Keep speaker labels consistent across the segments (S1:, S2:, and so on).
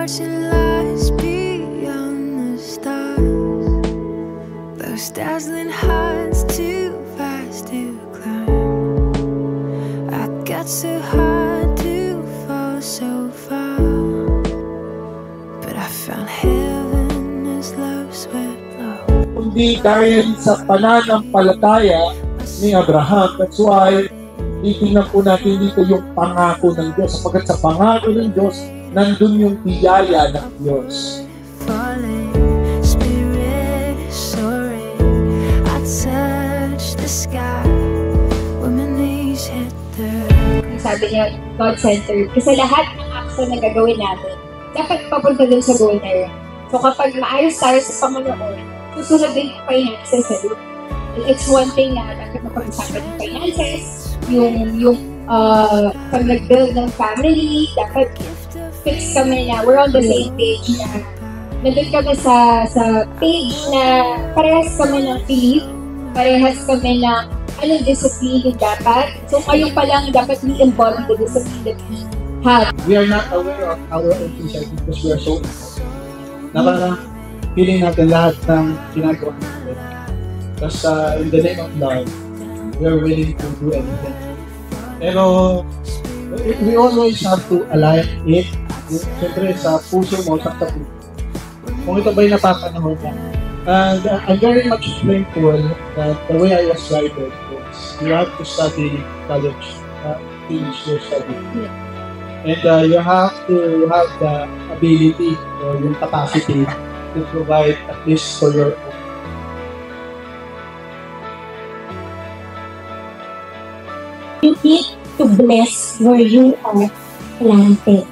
S1: watching lights beyond the stars. Those dazzling heights too fast to climb. I got so hard to fall so far, but I found heaven as love swept low.
S2: Kundi dahil sa pananampalataya ni Abraham, that's why titingnan po natin dito yung pangako ng Diyos, sapagkat sa pangako ng Diyos nandun yung biyaya ng Diyos.
S1: Falling, spirit soaring, I touch the sky when my knees hit the ground.
S3: Sabi niya, God-centered. Kasi lahat ng action na gagawin natin, dapat papunta dun sa goal na yun. So kapag maayos tayo sa Panginoon, susunod din yung finances sa doon. It's one thing na dapat mapag-usapan ng finances, yung pag nag-build ng family, dapat fix kami na we're on the same page na nandun kami sa page na parehas kami ng belief, parehas kami ng anong discipline yung dapat. So ngayon pa lang dapat we embody the discipline that we have.
S2: We are not aware of our own suicide because we are so na parang feeling natin lahat ng ginagawa natin. Tapos in the name of love, we are willing to do anything. Pero we always have to align it. Siyempre sa puso mo, sa puso. Kung ito ba'y napapanahon na. And I'm very much thankful that the way I was guided is you have to study college, finish your study. And you have to have the ability or yung capacity to provide at least for your own.
S4: You need to bless where you are planted.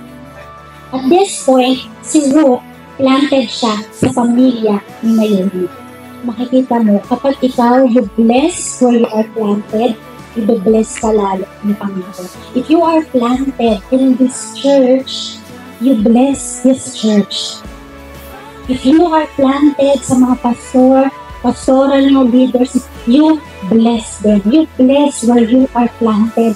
S4: At this point, si Ruth, planted siya sa pamilya ni Naomi. Makikita mo, kapag ikaw, you bless where you are planted, i-bless ka lalo ni Panginoon. If you are planted in this church, you bless this church. If you are planted sa mga pastoral leaders, you bless them. You bless where you are planted.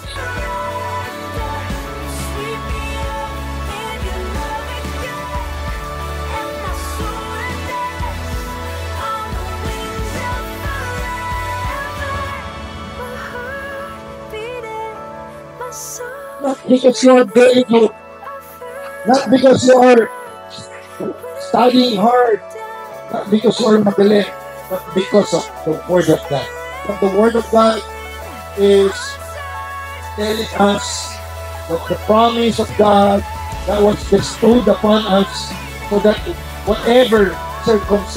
S2: Not because you are very good, not because you are studying hard, not because you are magaling, but because of the Word of God. But the Word of God is telling us that the promise of God that was bestowed upon us so that whatever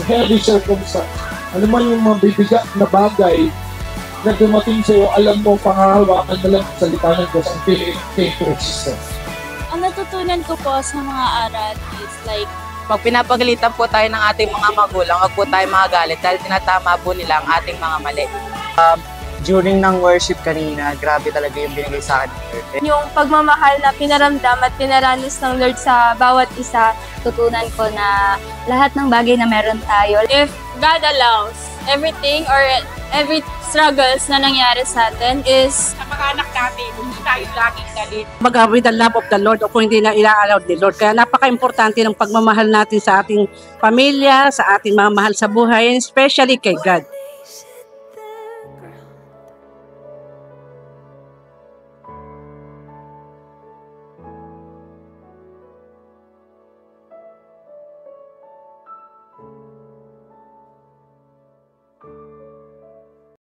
S2: heavy circumstance, alam mo yung mga bibigat na bagay na dumating sa iyo, alam mo, pangahawakan na lang sa salita ng Diyos ang came to existence.
S5: Ang natutunan ko po sa mga aral is like,
S6: pag pinapagalitan po tayo ng ating mga magulang, wag po tayo magalit dahil tinatama po nila ang ating mga mali.
S7: During ng worship kanina, grabe talaga yung binigay sa akin ng Lord.
S5: yung pagmamahal na pinaramdam at pinaranas ng Lord sa bawat isa, tutunan ko na lahat ng bagay na meron tayo. If God allows everything or every struggles na nangyari sa atin is
S8: sa mga anak natin, hindi tayo laging galit.
S9: With the love of the Lord o kung hindi na ila-allow ni Lord. Kaya napaka-importante ng pagmamahal natin sa ating pamilya, sa ating mga mahal sa buhay, and especially kay God.